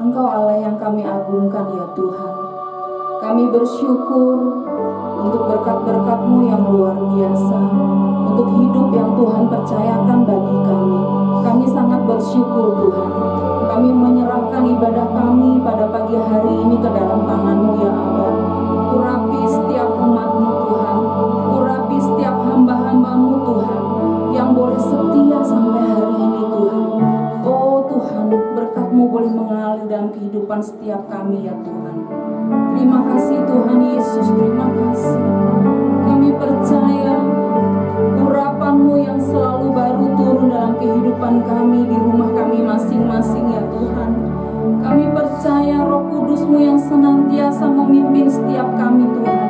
Engkau Allah yang kami agungkan ya Tuhan. Kami bersyukur untuk berkat-berkat-Mu yang luar biasa, untuk hidup yang Tuhan percayakan bagi kami. Kami sangat bersyukur Tuhan. Kami menyerahkan ibadah kami pada pagi hari ini ke dalam tangan-Mu ya Allah. Urapi setiap umat-Mu Tuhan, urapi setiap hamba-hamba-Mu Tuhan, yang boleh setia sampai hari ini Tuhan. Oh Tuhan, berkat-Mu boleh mengalir dalam kehidupan setiap kami ya Tuhan. Terima kasih Tuhan Yesus, terima kasih. Kami percaya urapan-Mu yang selalu baru turun dalam kehidupan kami, di rumah kami masing-masing ya Tuhan. Kami percaya Roh Kudus-Mu yang senantiasa memimpin setiap kami Tuhan.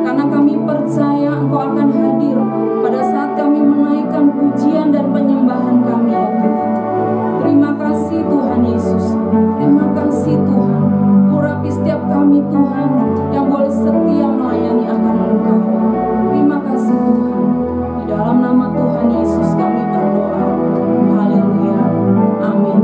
Karena kami percaya Engkau akan hadir pada saat kami menaikkan pujian dan penyembahan kami ya Tuhan. Terima kasih Tuhan Yesus, terima kasih Tuhan. Urapi setiap kami Tuhan yang boleh setia melayani akan Engkau. Terima kasih Tuhan. Di dalam nama Tuhan Yesus kami berdoa. Haleluya. Amin.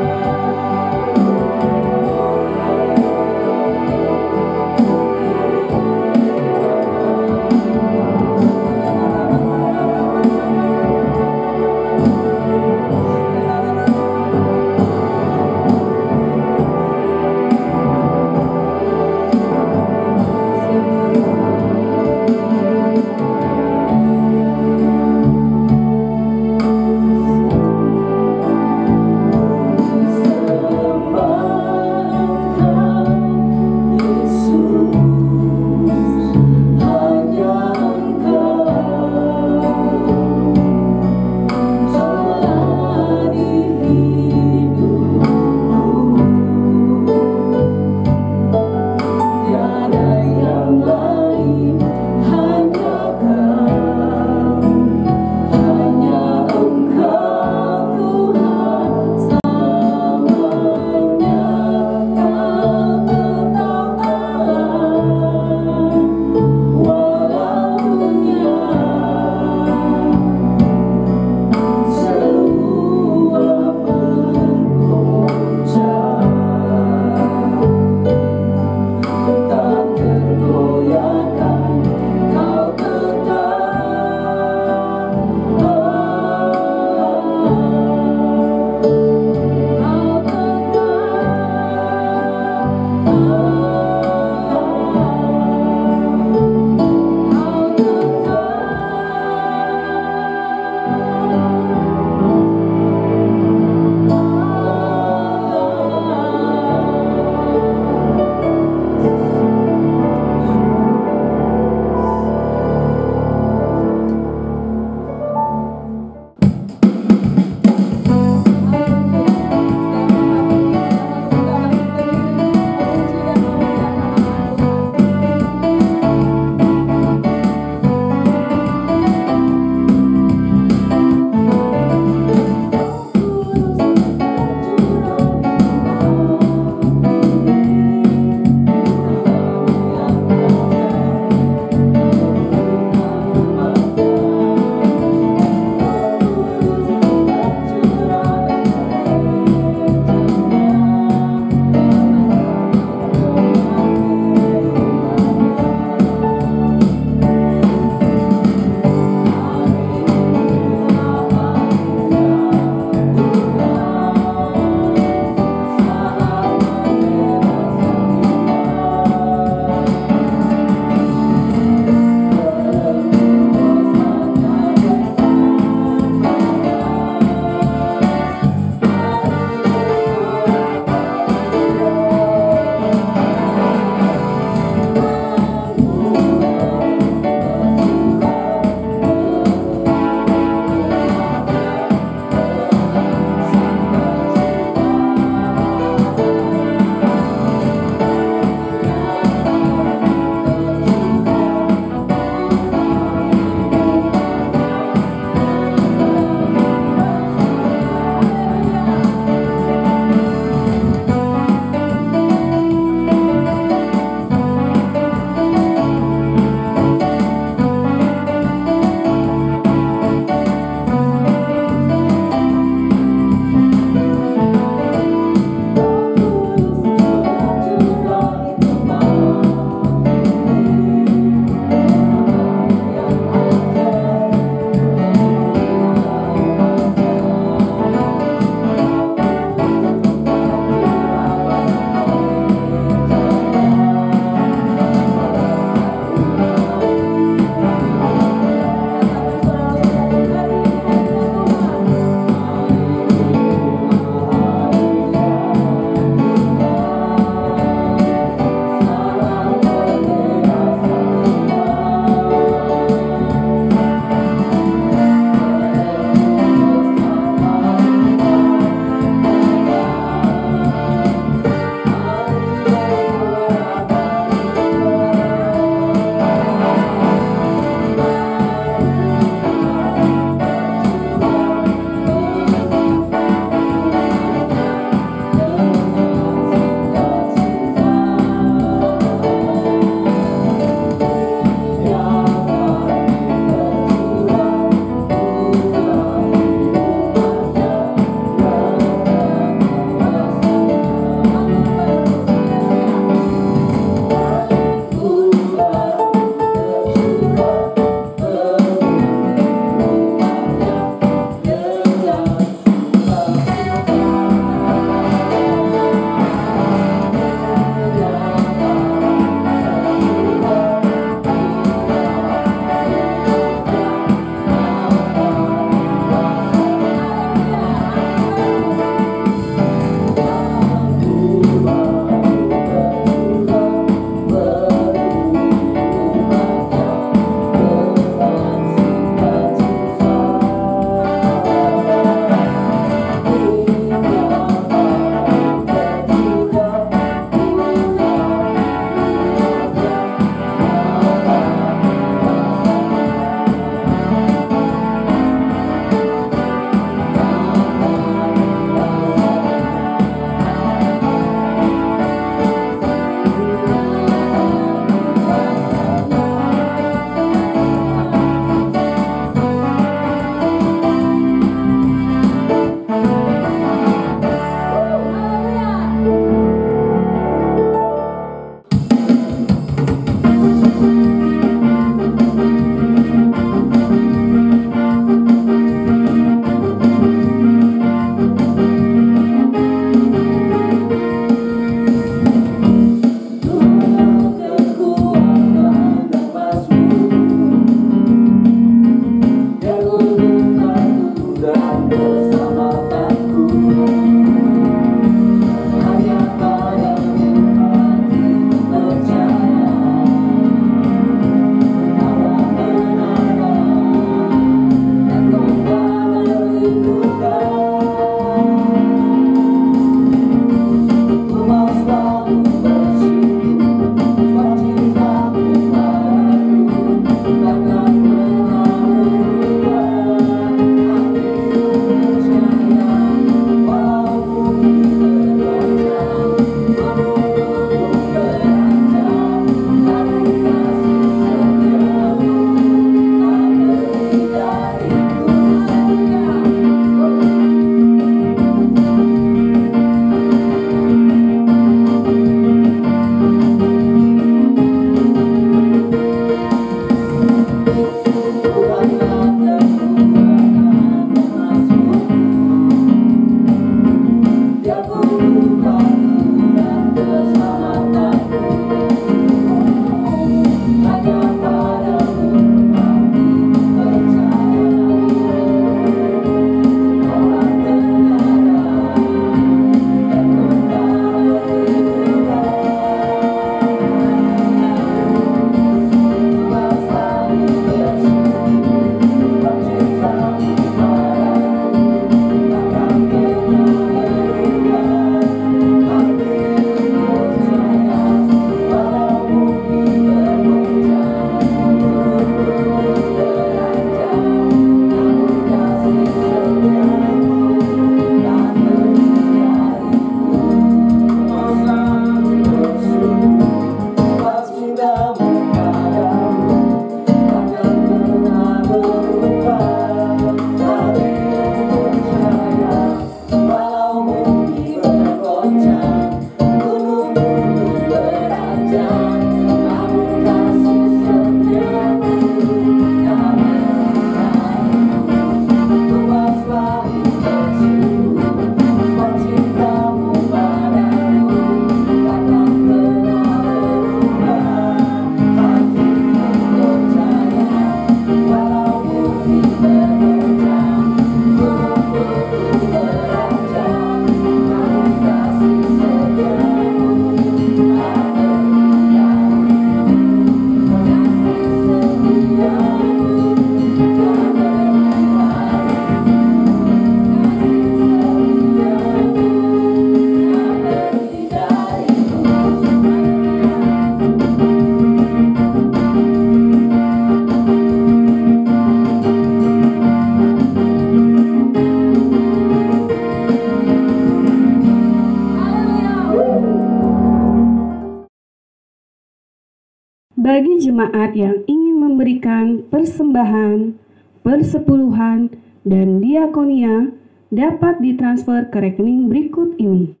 Bagi jemaat yang ingin memberikan persembahan, persepuluhan, dan diakonia dapat ditransfer ke rekening berikut ini.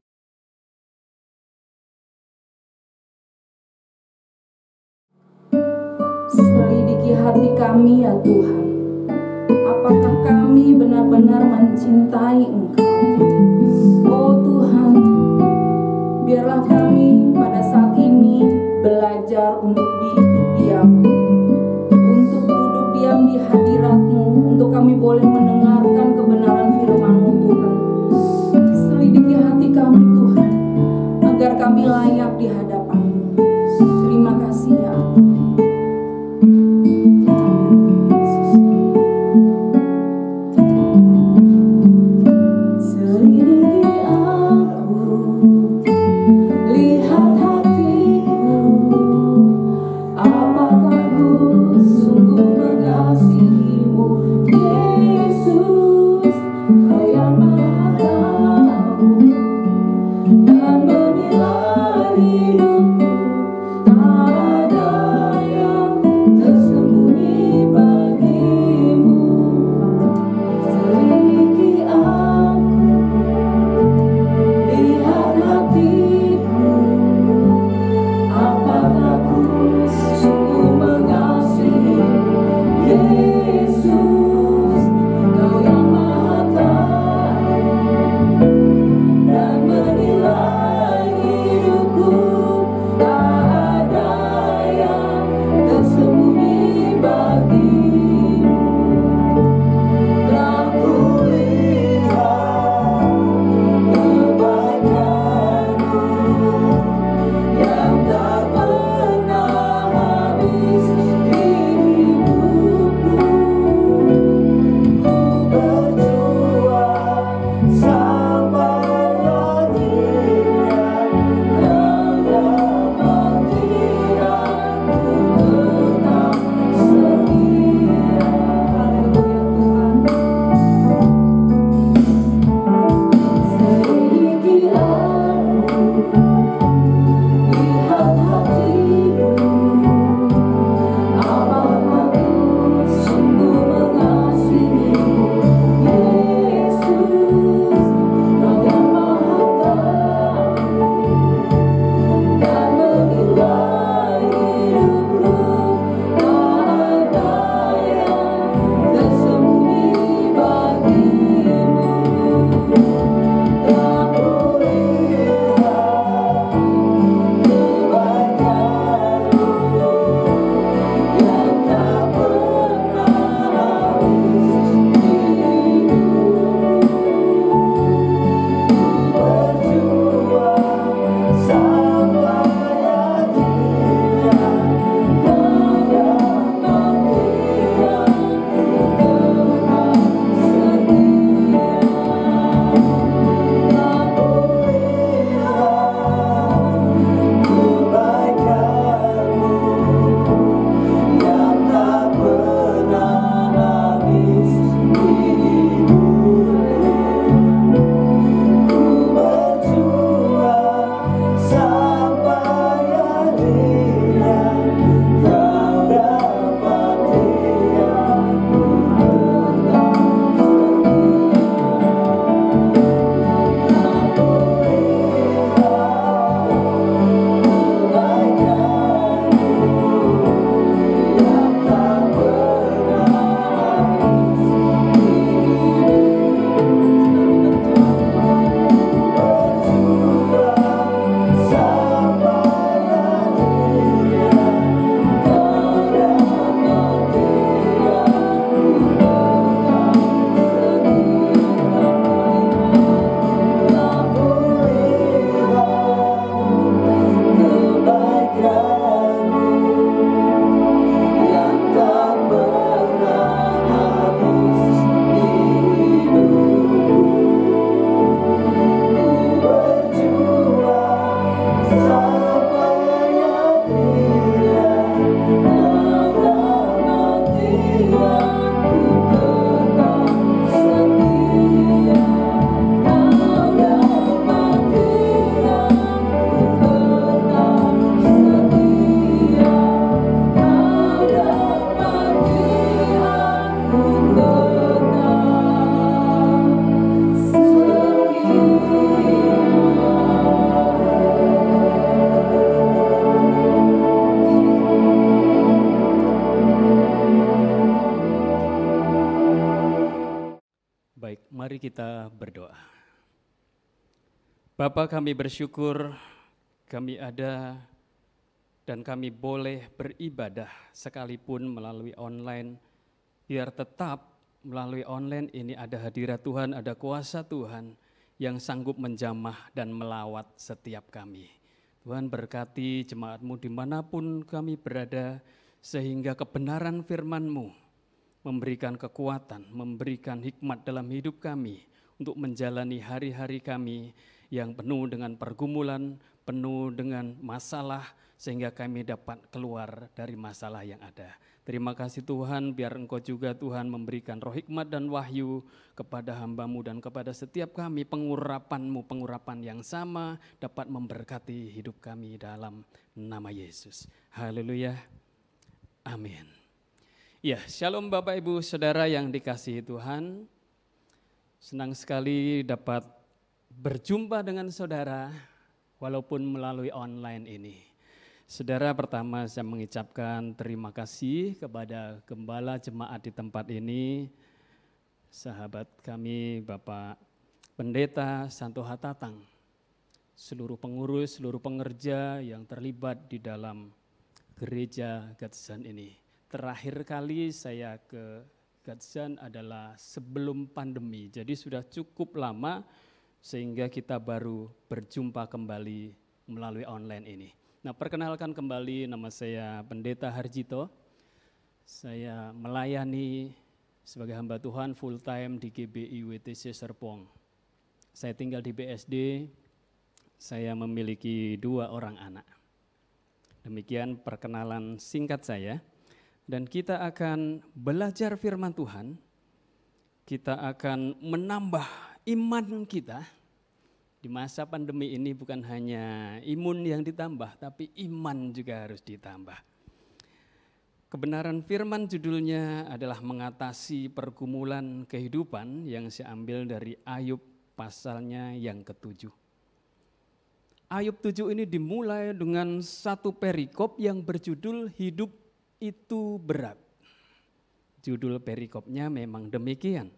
Selidiki hati kami ya Tuhan, apakah kami benar-benar mencintai Engkau? Oh Tuhan, biarlah kami pada saat ini belajar untuk duduk diam di hadirat-Mu, untuk kami boleh mendengarkan kebenaran firman-Mu Tuhan. Selidiki hati kami Tuhan, agar kami layak di hadapan-Mu. Terima kasih ya Allah. Dan menilai hidup Bapa, kami bersyukur kami ada dan kami boleh beribadah sekalipun melalui online, biar tetap melalui online ini ada hadirat Tuhan, ada kuasa Tuhan yang sanggup menjamah dan melawat setiap kami. Tuhan berkati jemaat-Mu dimanapun kami berada, sehingga kebenaran firman-Mu memberikan kekuatan, memberikan hikmat dalam hidup kami untuk menjalani hari-hari kami yang penuh dengan pergumulan, penuh dengan masalah, sehingga kami dapat keluar dari masalah yang ada. Terima kasih Tuhan, biar Engkau juga Tuhan memberikan roh hikmat dan wahyu kepada hamba-Mu dan kepada setiap kami, pengurapan-Mu, pengurapan yang sama dapat memberkati hidup kami dalam nama Yesus. Haleluya, amin. Ya, shalom Bapak Ibu Saudara yang dikasihi Tuhan. Senang sekali dapat berjumpa dengan saudara walaupun melalui online ini. Saudara, pertama saya mengucapkan terima kasih kepada gembala jemaat di tempat ini, sahabat kami Bapak Pendeta Santo Hatatang, seluruh pengurus, seluruh pengerja yang terlibat di dalam gereja Gatsan ini. Terakhir kali saya ke Gatsan adalah sebelum pandemi, jadi sudah cukup lama sehingga kita baru berjumpa kembali melalui online ini. Nah, perkenalkan kembali, nama saya Pendeta Harjito. Saya melayani sebagai hamba Tuhan full time di GBI WTC Serpong. Saya tinggal di BSD, saya memiliki 2 orang anak. Demikian perkenalan singkat saya. Dan kita akan belajar firman Tuhan, kita akan menambah iman kita. Di masa pandemi ini bukan hanya imun yang ditambah, tapi iman juga harus ditambah. Kebenaran firman judulnya adalah mengatasi pergumulan kehidupan yang saya ambil dari Ayub pasalnya yang ke-7. Ayub 7 ini dimulai dengan satu perikop yang berjudul hidup itu berat. Judul perikopnya memang demikian.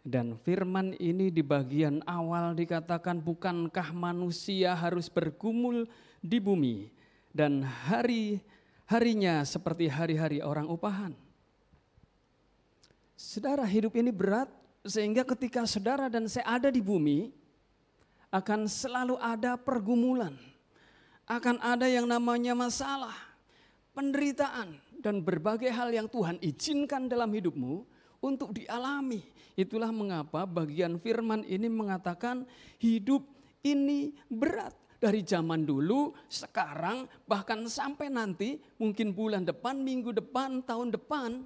Dan firman ini di bagian awal dikatakan, bukankah manusia harus bergumul di bumi dan hari-harinya seperti hari-hari orang upahan. Saudara, hidup ini berat sehingga ketika saudara dan saya ada di bumi akan selalu ada pergumulan. Akan ada yang namanya masalah, penderitaan, dan berbagai hal yang Tuhan izinkan dalam hidupmu untuk dialami. Itulah mengapa bagian firman ini mengatakan hidup ini berat. Dari zaman dulu, sekarang, bahkan sampai nanti, mungkin bulan depan, minggu depan, tahun depan,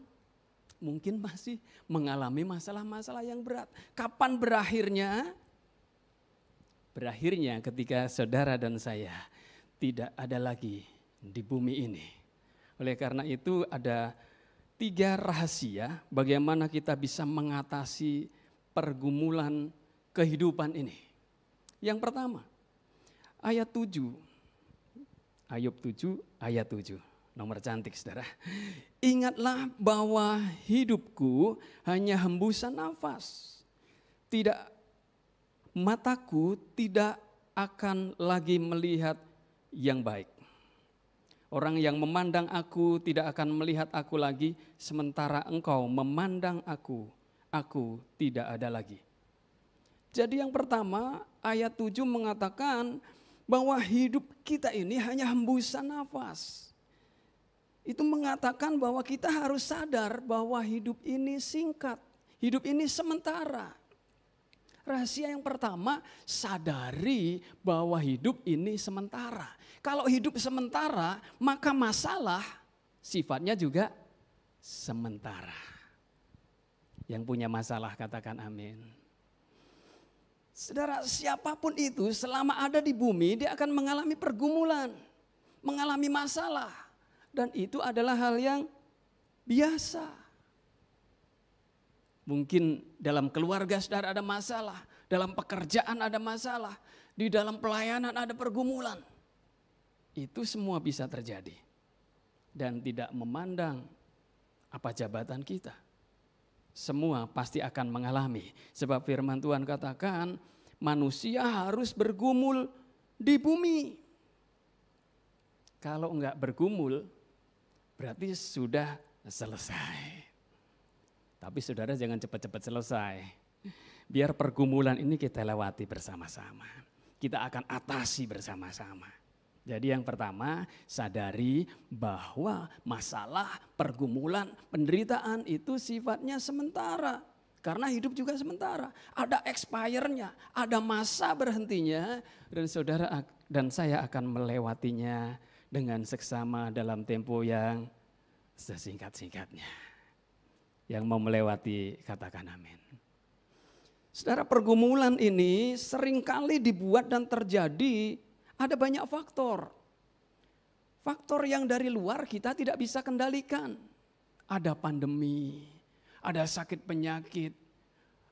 mungkin masih mengalami masalah-masalah yang berat. Kapan berakhirnya? Berakhirnya ketika saudara dan saya tidak ada lagi di bumi ini. Oleh karena itu ada 3 rahasia bagaimana kita bisa mengatasi pergumulan kehidupan ini. Yang pertama, ayat 7. Ayub 7 ayat 7. Nomor cantik saudara. Ingatlah bahwa hidupku hanya hembusan nafas. Mataku tidak akan lagi melihat yang baik. Orang yang memandang aku tidak akan melihat aku lagi, sementara engkau memandang aku tidak ada lagi. Jadi yang pertama, ayat 7 mengatakan bahwa hidup kita ini hanya hembusan nafas. Itu mengatakan bahwa kita harus sadar bahwa hidup ini singkat, hidup ini sementara. Rahasia yang pertama, sadari bahwa hidup ini sementara. Kalau hidup sementara, maka masalah sifatnya juga sementara. Yang punya masalah katakan amin. Saudara, siapapun itu selama ada di bumi, dia akan mengalami pergumulan, mengalami masalah. Dan itu adalah hal yang biasa. Mungkin dalam keluarga saudara ada masalah, dalam pekerjaan ada masalah, di dalam pelayanan ada pergumulan. Itu semua bisa terjadi. Dan tidak memandang apa jabatan kita. Semua pasti akan mengalami. Sebab firman Tuhan katakan, manusia harus bergumul di bumi. Kalau enggak bergumul, berarti sudah selesai. Tapi saudara jangan cepat-cepat selesai. Biar pergumulan ini kita lewati bersama-sama. Kita akan atasi bersama-sama. Jadi yang pertama, sadari bahwa masalah, pergumulan, penderitaan itu sifatnya sementara. Karena hidup juga sementara. Ada expire-nya, ada masa berhentinya. Dan saudara dan saya akan melewatinya dengan seksama dalam tempo yang sesingkat-singkatnya. Yang mau melewati katakan amin. Saudara, pergumulan ini seringkali dibuat dan terjadi. Ada banyak faktor. Faktor yang dari luar kita tidak bisa kendalikan. Ada pandemi, ada sakit penyakit,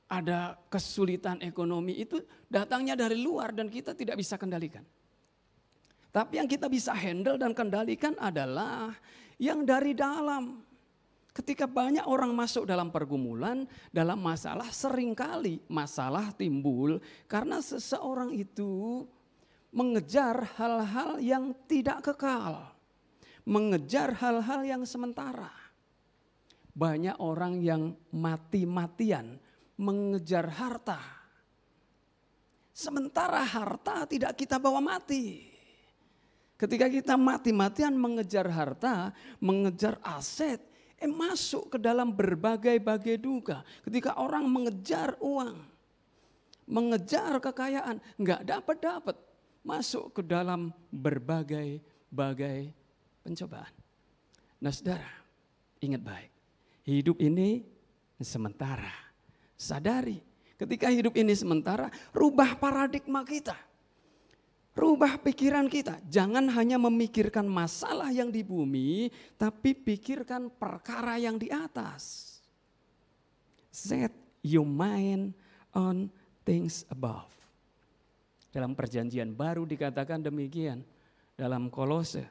ada kesulitan ekonomi, itu datangnya dari luar dan kita tidak bisa kendalikan. Tapi yang kita bisa handle dan kendalikan adalah yang dari dalam. Ketika banyak orang masuk dalam pergumulan, dalam masalah, seringkali masalah timbul karena seseorang itu mengejar hal-hal yang tidak kekal, mengejar hal-hal yang sementara. Banyak orang yang mati-matian mengejar harta. Sementara harta tidak kita bawa mati. Ketika kita mati-matian mengejar harta, mengejar aset, masuk ke dalam berbagai-bagai duka. Ketika orang mengejar uang, mengejar kekayaan, enggak dapat-dapat. Masuk ke dalam berbagai-bagai pencobaan. Nah saudara, ingat baik. Hidup ini sementara. Sadari, ketika hidup ini sementara, rubah paradigma kita. Rubah pikiran kita. Jangan hanya memikirkan masalah yang di bumi, tapi pikirkan perkara yang di atas. Set your mind on things above. Dalam perjanjian baru dikatakan demikian. Dalam Kolose.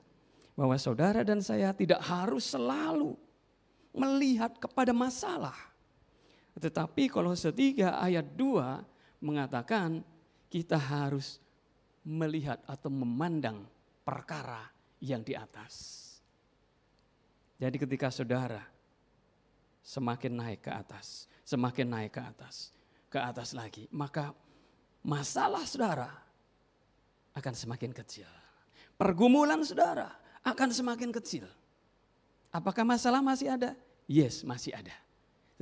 Bahwa saudara dan saya tidak harus selalu melihat kepada masalah. Tetapi Kolose 3 ayat 2 mengatakan kita harus melihat atau memandang perkara yang di atas. Jadi ketika saudara semakin naik ke atas, semakin naik ke atas lagi, maka masalah saudara akan semakin kecil. Pergumulan saudara akan semakin kecil. Apakah masalah masih ada? Yes, masih ada.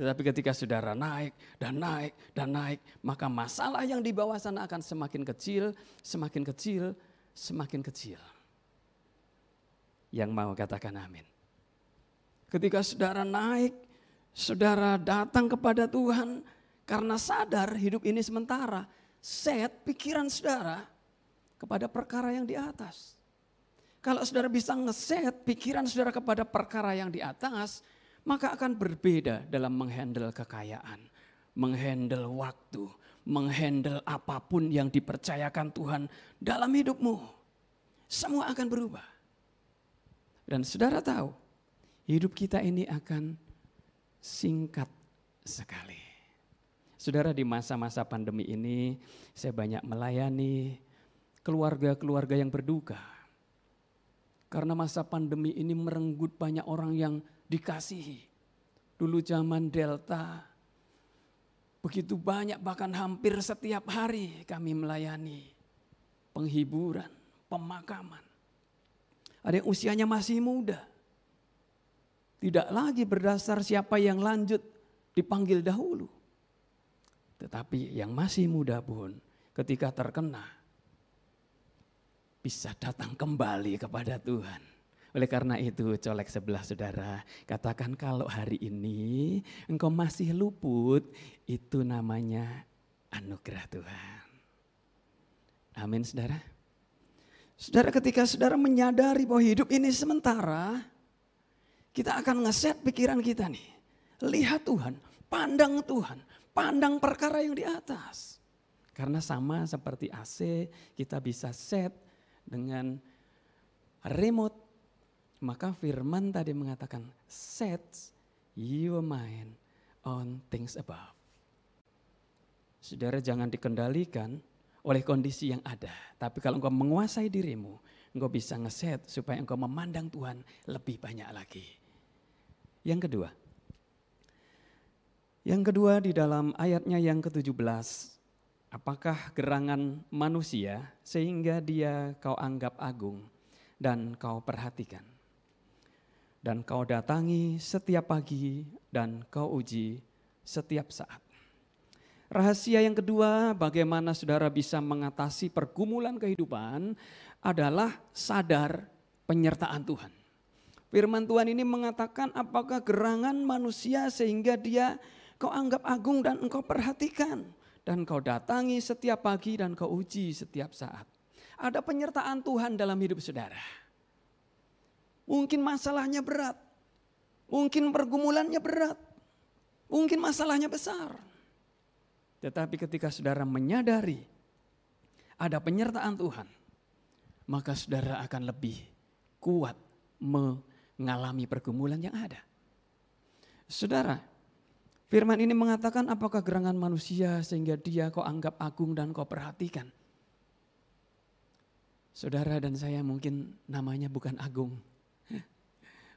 Tetapi ketika saudara naik dan naik dan naik, maka masalah yang di bawah sana akan semakin kecil, semakin kecil, semakin kecil. Yang mau katakan amin. Ketika saudara naik, saudara datang kepada Tuhan karena sadar hidup ini sementara. Set pikiran saudara kepada perkara yang di atas. Kalau saudara bisa ngeset pikiran saudara kepada perkara yang di atas, maka akan berbeda dalam menghandle kekayaan, menghandle waktu, menghandle apapun yang dipercayakan Tuhan dalam hidupmu. Semua akan berubah. Dan saudara tahu, hidup kita ini akan singkat sekali. Saudara, di masa-masa pandemi ini saya banyak melayani keluarga-keluarga yang berduka. Karena masa pandemi ini merenggut banyak orang yang dikasihi. Dulu zaman Delta, begitu banyak bahkan hampir setiap hari kami melayani penghiburan, pemakaman. Ada yang usianya masih muda. Tidak lagi berdasar siapa yang lanjut dipanggil dahulu. Tetapi yang masih muda pun ketika terkena bisa datang kembali kepada Tuhan. Oleh karena itu colek sebelah saudara, katakan kalau hari ini engkau masih luput, itu namanya anugerah Tuhan. Amin saudara. Saudara, ketika saudara menyadari bahwa hidup ini sementara, kita akan ngeset pikiran kita nih. Lihat Tuhan, pandang Tuhan. Pandang perkara yang di atas. Karena sama seperti AC, kita bisa set dengan remote. Maka firman tadi mengatakan, set your mind on things above. Saudara, jangan dikendalikan oleh kondisi yang ada. Tapi kalau engkau menguasai dirimu, engkau bisa ngeset supaya engkau memandang Tuhan lebih banyak lagi. Yang kedua di dalam ayatnya yang ke-17, apakah gerangan manusia sehingga dia kau anggap agung dan kau perhatikan. Dan kau datangi setiap pagi dan kau uji setiap saat. Rahasia yang kedua bagaimana saudara bisa mengatasi pergumulan kehidupan adalah sadar penyertaan Tuhan. Firman Tuhan ini mengatakan apakah gerangan manusia sehingga dia kau anggap agung dan engkau perhatikan. Dan kau datangi setiap pagi dan kau uji setiap saat. Ada penyertaan Tuhan dalam hidup saudara. Mungkin masalahnya berat. Mungkin pergumulannya berat. Mungkin masalahnya besar. Tetapi ketika saudara menyadari ada penyertaan Tuhan, maka saudara akan lebih kuat mengalami pergumulan yang ada. Saudara, firman ini mengatakan apakah gerangan manusia sehingga dia kau anggap agung dan kau perhatikan. Saudara dan saya mungkin namanya bukan Agung.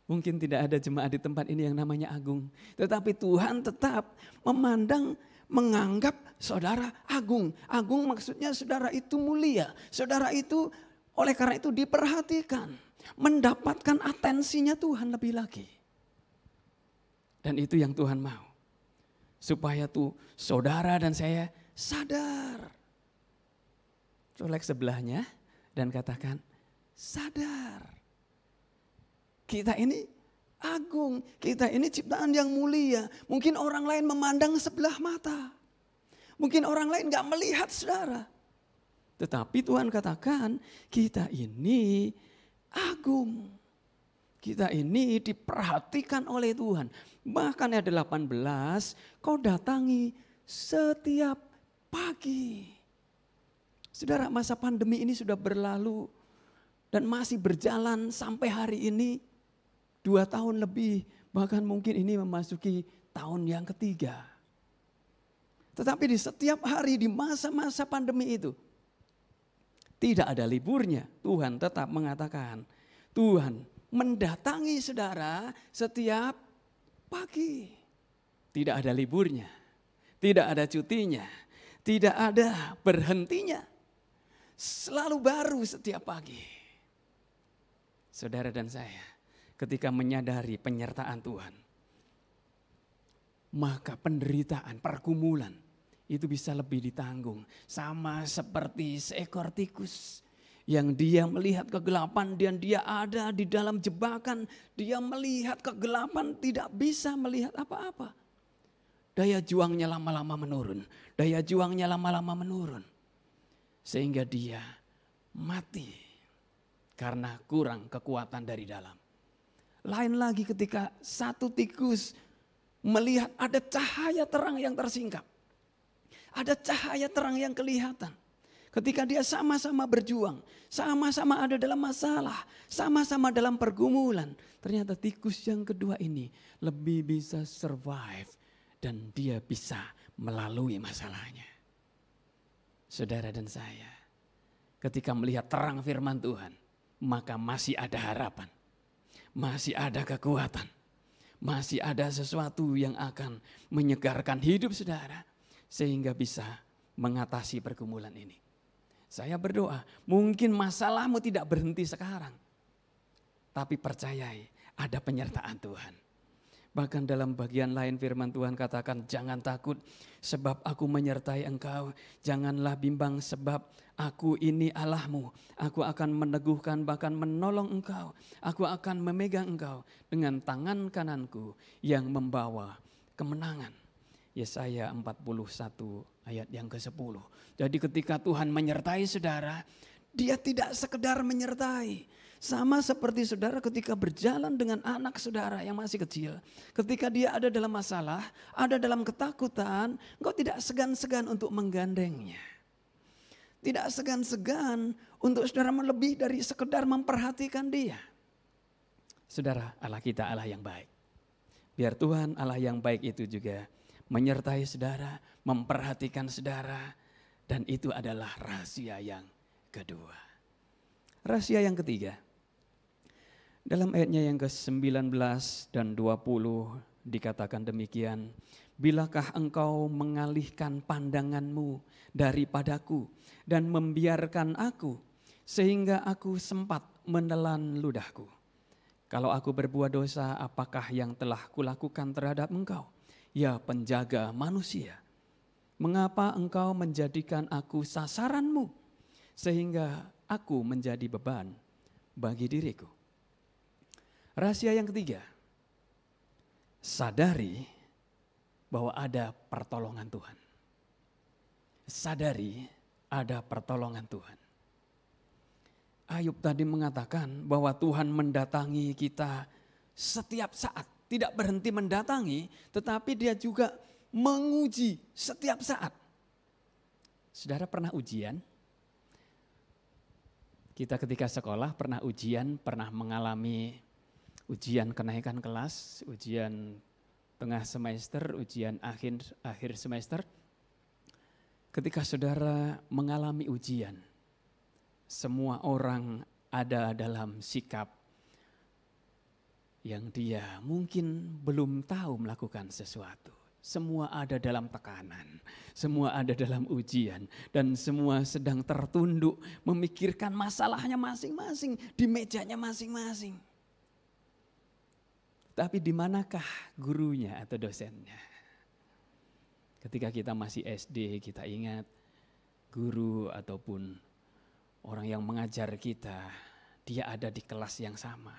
Mungkin tidak ada jemaat di tempat ini yang namanya Agung. Tetapi Tuhan tetap menganggap saudara agung. Agung maksudnya saudara itu mulia. Saudara itu oleh karena itu diperhatikan. Mendapatkan atensinya Tuhan lebih lagi. Dan itu yang Tuhan mau. Supaya tuh saudara dan saya sadar. Colek sebelahnya dan katakan sadar. Kita ini agung, kita ini ciptaan yang mulia. Mungkin orang lain memandang sebelah mata. Mungkin orang lain gak melihat saudara. Tetapi Tuhan katakan kita ini agung. Kita ini diperhatikan oleh Tuhan. Bahkan ayat 18, kau datangi setiap pagi. Saudara, masa pandemi ini sudah berlalu dan masih berjalan sampai hari ini. 2 tahun lebih, bahkan mungkin ini memasuki tahun yang ketiga. Tetapi di setiap hari di masa-masa pandemi itu, tidak ada liburnya. Tuhan tetap mengatakan, Tuhan mendatangi saudara setiap pagi. Tidak ada liburnya, tidak ada cutinya, tidak ada berhentinya. Selalu baru setiap pagi. Saudara dan saya, ketika menyadari penyertaan Tuhan, maka penderitaan, pergumulan itu bisa lebih ditanggung. Sama seperti seekor tikus yang dia melihat kegelapan dan dia ada di dalam jebakan. Dia melihat kegelapan tidak bisa melihat apa-apa. Daya juangnya lama-lama menurun. Daya juangnya lama-lama menurun. Sehingga dia mati karena kurang kekuatan dari dalam. Lain lagi ketika satu tikus melihat ada cahaya terang yang tersingkap. Ada cahaya terang yang kelihatan. Ketika dia sama-sama berjuang, sama-sama ada dalam masalah, sama-sama dalam pergumulan. Ternyata tikus yang kedua ini lebih bisa survive dan dia bisa melalui masalahnya. Saudara dan saya, ketika melihat terang firman Tuhan, maka masih ada harapan. Masih ada kekuatan, masih ada sesuatu yang akan menyegarkan hidup saudara sehingga bisa mengatasi pergumulan ini. Saya berdoa, mungkin masalahmu tidak berhenti sekarang, tapi percayai ada penyertaan Tuhan. Bahkan dalam bagian lain firman Tuhan katakan, jangan takut sebab aku menyertai engkau, janganlah bimbang sebab aku ini Allahmu, aku akan meneguhkan bahkan menolong engkau, aku akan memegang engkau dengan tangan kananku yang membawa kemenangan. Yesaya 41 ayat yang ke-10. Jadi ketika Tuhan menyertai saudara, dia tidak sekedar menyertai. Sama seperti saudara ketika berjalan dengan anak saudara yang masih kecil. Ketika dia ada dalam masalah, ada dalam ketakutan, engkau tidak segan-segan untuk menggandengnya. Tidak segan-segan untuk saudara melebih dari sekedar memperhatikan dia. Saudara, Allah kita Allah yang baik. Biar Tuhan Allah yang baik itu juga menyertai saudara, memperhatikan saudara. Dan itu adalah rahasia yang kedua. Rahasia yang ketiga, dalam ayatnya yang ke-19 dan 20 dikatakan demikian, bilakah engkau mengalihkan pandanganmu daripadaku dan membiarkan aku sehingga aku sempat menelan ludahku. Kalau aku berbuat dosa, apakah yang telah kulakukan terhadap engkau, ya penjaga manusia? Mengapa engkau menjadikan aku sasaranmu sehingga aku menjadi beban bagi diriku? Rahasia yang ketiga, sadari bahwa ada pertolongan Tuhan. Sadari ada pertolongan Tuhan. Ayub tadi mengatakan bahwa Tuhan mendatangi kita setiap saat. Tidak berhenti mendatangi, tetapi dia juga menguji setiap saat. Saudara pernah ujian? Kita ketika sekolah pernah ujian, pernah mengalami ujian kenaikan kelas, ujian tengah semester, ujian akhir semester. Ketika saudara mengalami ujian, semua orang ada dalam sikap yang dia mungkin belum tahu melakukan sesuatu. Semua ada dalam tekanan, semua ada dalam ujian, dan semua sedang tertunduk memikirkan masalahnya masing-masing, di mejanya masing-masing. Tapi di manakah gurunya atau dosennya? Ketika kita masih SD, kita ingat guru ataupun orang yang mengajar kita, dia ada di kelas yang sama.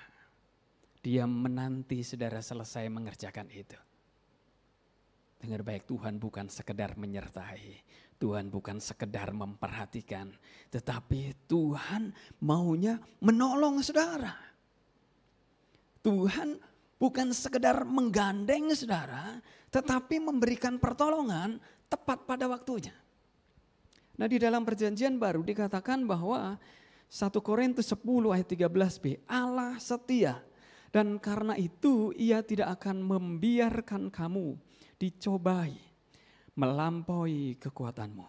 Dia menanti saudara selesai mengerjakan itu. Dengar baik, Tuhan bukan sekedar menyertai, Tuhan bukan sekedar memperhatikan, tetapi Tuhan maunya menolong saudara. Tuhan bukan sekedar menggandeng saudara, tetapi memberikan pertolongan tepat pada waktunya. Nah, di dalam perjanjian baru dikatakan bahwa 1 Korintus 10 ayat 13b, Allah setia dan karena itu ia tidak akan membiarkan kamu dicobai melampaui kekuatanmu.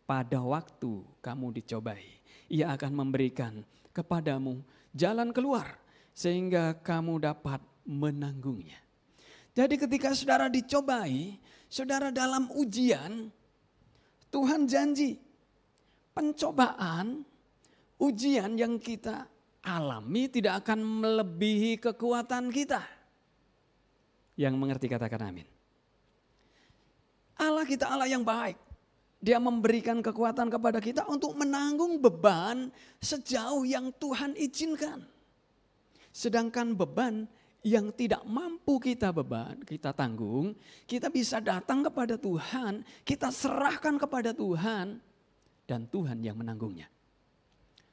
Pada waktu kamu dicobai, ia akan memberikan kepadamu jalan keluar sehingga kamu dapat menanggungnya. Jadi ketika saudara dicobai, saudara dalam ujian, Tuhan janji pencobaan, ujian yang kita alami tidak akan melebihi kekuatan kita. Yang mengerti katakan amin. Allah kita Allah yang baik. Dia memberikan kekuatan kepada kita untuk menanggung beban sejauh yang Tuhan izinkan. Sedangkan beban yang tidak mampu kita tanggung, kita bisa datang kepada Tuhan, kita serahkan kepada Tuhan, dan Tuhan yang menanggungnya.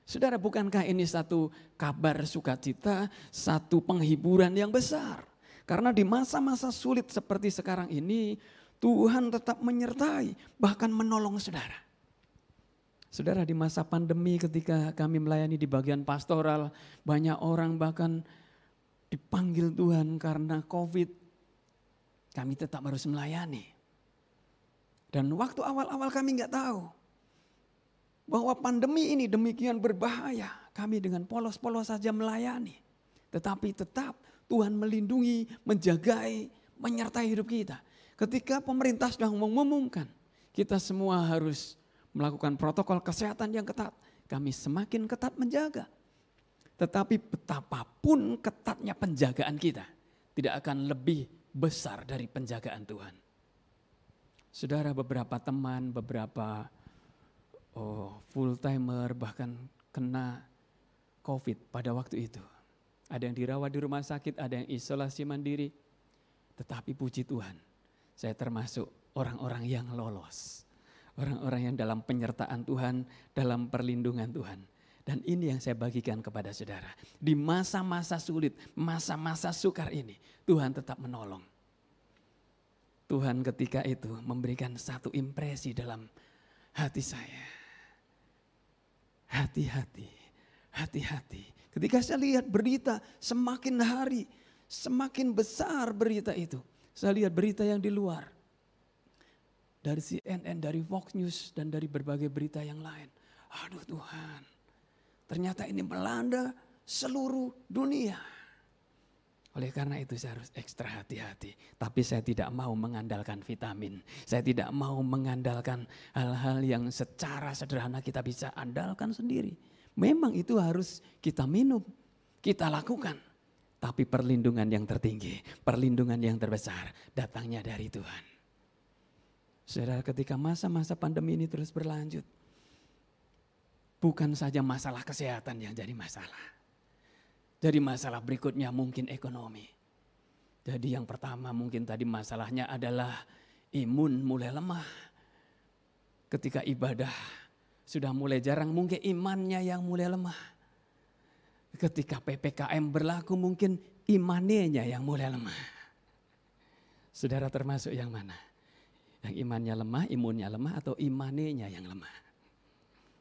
Saudara, bukankah ini satu kabar sukacita, satu penghiburan yang besar? Karena di masa-masa sulit seperti sekarang ini, Tuhan tetap menyertai, bahkan menolong saudara. Saudara, di masa pandemi ketika kami melayani di bagian pastoral, banyak orang bahkan dipanggil Tuhan karena COVID. Kami tetap harus melayani. Dan waktu awal-awal kami nggak tahu bahwa pandemi ini demikian berbahaya. Kami dengan polos-polos saja melayani. Tetapi tetap Tuhan melindungi, menjagai, menyertai hidup kita. Ketika pemerintah sedang mengumumkan, kita semua harus melakukan protokol kesehatan yang ketat. Kami semakin ketat menjaga. Tetapi betapapun ketatnya penjagaan kita, tidak akan lebih besar dari penjagaan Tuhan. Saudara, beberapa teman, beberapa full timer bahkan kena COVID pada waktu itu. Ada yang dirawat di rumah sakit, ada yang isolasi mandiri. Tetapi puji Tuhan, saya termasuk orang-orang yang lolos. Orang-orang yang dalam penyertaan Tuhan, dalam perlindungan Tuhan. Dan ini yang saya bagikan kepada saudara. Di masa-masa sulit, masa-masa sukar ini, Tuhan tetap menolong. Tuhan ketika itu memberikan satu impresi dalam hati saya. Hati-hati, hati-hati. Ketika saya lihat berita semakin hari, semakin besar berita itu. Saya lihat berita yang di luar. dari CNN, dari Fox News, dan dari berbagai berita yang lain. Aduh Tuhan, ternyata ini melanda seluruh dunia. Oleh karena itu saya harus ekstra hati-hati. Tapi saya tidak mau mengandalkan vitamin. Saya tidak mau mengandalkan hal-hal yang secara sederhana kita bisa andalkan sendiri. Memang itu harus kita minum, kita lakukan. Tapi perlindungan yang tertinggi, perlindungan yang terbesar datangnya dari Tuhan. Saudara, ketika masa-masa pandemi ini terus berlanjut, bukan saja masalah kesehatan yang jadi masalah. Jadi masalah berikutnya mungkin ekonomi. Jadi yang pertama mungkin tadi masalahnya adalah imun mulai lemah. Ketika ibadah sudah mulai jarang, mungkin imannya yang mulai lemah. Ketika PPKM berlaku mungkin imannya yang mulai lemah. Saudara termasuk yang mana? Yang imannya lemah, imunnya lemah, atau imannya yang lemah?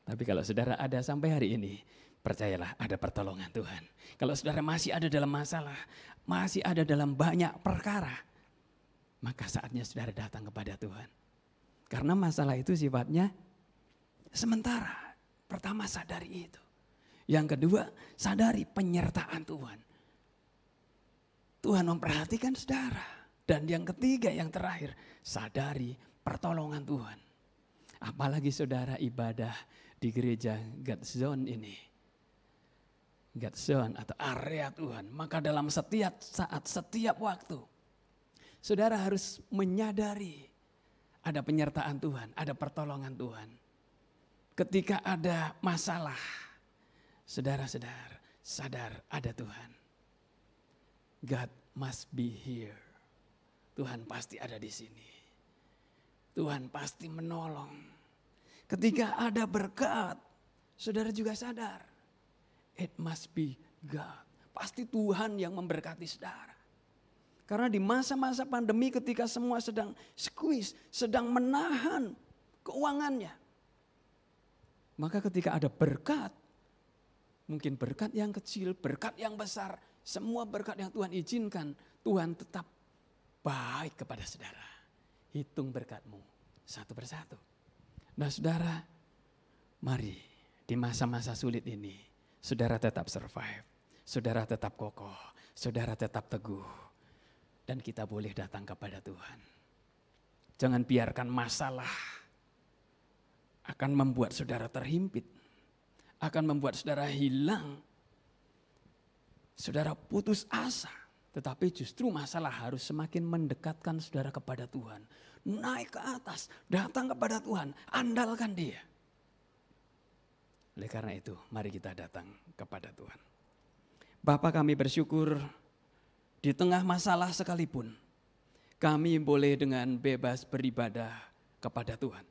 Tapi kalau saudara ada sampai hari ini, percayalah ada pertolongan Tuhan. Kalau saudara masih ada dalam masalah, masih ada dalam banyak perkara, maka saatnya saudara datang kepada Tuhan. Karena masalah itu sifatnya sementara. Pertama sadari itu. Yang kedua sadari penyertaan Tuhan. Tuhan memperhatikan saudara. Dan yang ketiga yang terakhir sadari pertolongan Tuhan. Apalagi saudara ibadah di gereja God Zone ini. God Zone atau area Tuhan. Maka dalam setiap saat, setiap waktu, saudara harus menyadari ada penyertaan Tuhan, ada pertolongan Tuhan. Ketika ada masalah, saudara sadar ada Tuhan. God must be here. Tuhan pasti ada di sini. Tuhan pasti menolong. Ketika ada berkat, saudara juga sadar. It must be God. Pasti Tuhan yang memberkati saudara. Karena di masa-masa pandemi ketika semua sedang squeeze, sedang menahan keuangannya. Maka ketika ada berkat, mungkin berkat yang kecil, berkat yang besar, semua berkat yang Tuhan izinkan, Tuhan tetap baik kepada saudara. Hitung berkatmu satu persatu. Nah saudara, mari di masa-masa sulit ini, saudara tetap survive, saudara tetap kokoh, saudara tetap teguh. Dan kita boleh datang kepada Tuhan. Jangan biarkan masalah akan membuat saudara terhimpit, akan membuat saudara hilang, saudara putus asa. Tetapi justru masalah harus semakin mendekatkan saudara kepada Tuhan. Naik ke atas, datang kepada Tuhan, andalkan Dia. Oleh karena itu, mari kita datang kepada Tuhan. Bapa, kami bersyukur di tengah masalah sekalipun, kami boleh dengan bebas beribadah kepada Tuhan.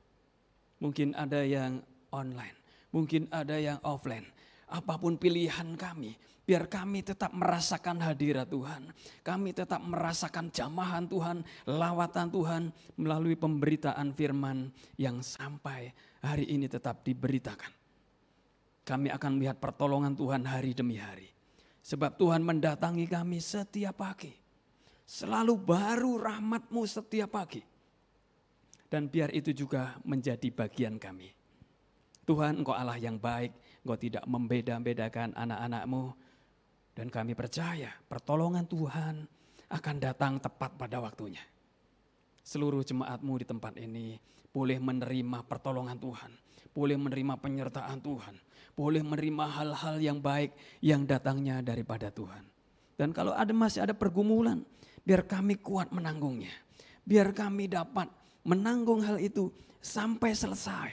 Mungkin ada yang online, mungkin ada yang offline. Apapun pilihan kami, biar kami tetap merasakan hadirat Tuhan. Kami tetap merasakan jamahan Tuhan, lawatan Tuhan melalui pemberitaan firman yang sampai hari ini tetap diberitakan. Kami akan melihat pertolongan Tuhan hari demi hari. Sebab Tuhan mendatangi kami setiap pagi. Selalu baru rahmat-Mu setiap pagi. Dan biar itu juga menjadi bagian kami. Tuhan, Engkau Allah yang baik, Engkau tidak membeda-bedakan anak-anak-Mu. Dan kami percaya pertolongan Tuhan akan datang tepat pada waktunya. Seluruh jemaat-Mu di tempat ini boleh menerima pertolongan Tuhan. Boleh menerima penyertaan Tuhan. Boleh menerima hal-hal yang baik yang datangnya daripada Tuhan. Dan kalau masih ada pergumulan, biar kami kuat menanggungnya. Biar kami dapat menanggung hal itu sampai selesai.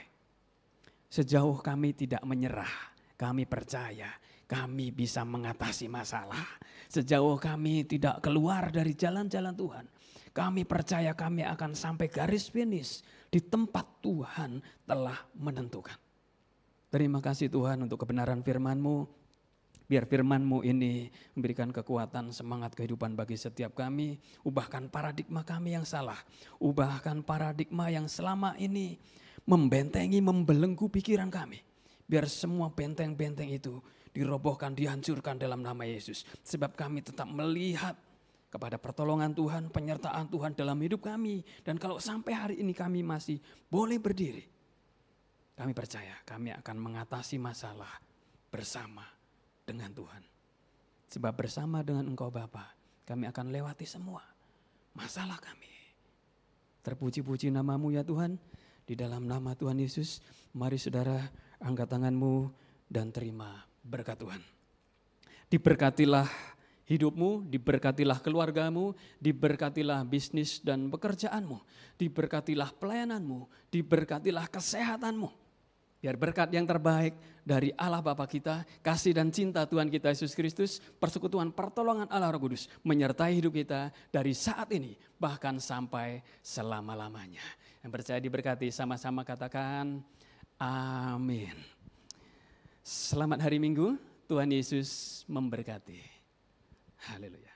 Sejauh kami tidak menyerah, kami percaya kami bisa mengatasi masalah. Sejauh kami tidak keluar dari jalan-jalan Tuhan, kami percaya kami akan sampai garis finish di tempat Tuhan telah menentukan. Terima kasih Tuhan untuk kebenaran firman-Mu. Biar firman-Mu ini memberikan kekuatan, semangat kehidupan bagi setiap kami. Ubahkan paradigma kami yang salah. Ubahkan paradigma yang selama ini membentengi, membelenggu pikiran kami. Biar semua benteng-benteng itu dirobohkan, dihancurkan dalam nama Yesus. Sebab kami tetap melihat kepada pertolongan Tuhan, penyertaan Tuhan dalam hidup kami. Dan kalau sampai hari ini kami masih boleh berdiri, kami percaya kami akan mengatasi masalah bersama dengan Tuhan. Sebab bersama dengan Engkau Bapa, kami akan lewati semua masalah kami. Terpuji-puji nama-Mu ya Tuhan. Di dalam nama Tuhan Yesus, mari saudara angkat tanganmu dan terima berkat Tuhan. Diberkatilah hidupmu, diberkatilah keluargamu, diberkatilah bisnis dan pekerjaanmu, diberkatilah pelayananmu, diberkatilah kesehatanmu. Biar berkat yang terbaik dari Allah Bapa kita, kasih dan cinta Tuhan kita Yesus Kristus, persekutuan pertolongan Allah Roh Kudus menyertai hidup kita dari saat ini bahkan sampai selama-lamanya. Yang percaya diberkati sama-sama katakan amin. Selamat hari Minggu, Tuhan Yesus memberkati. Haleluya.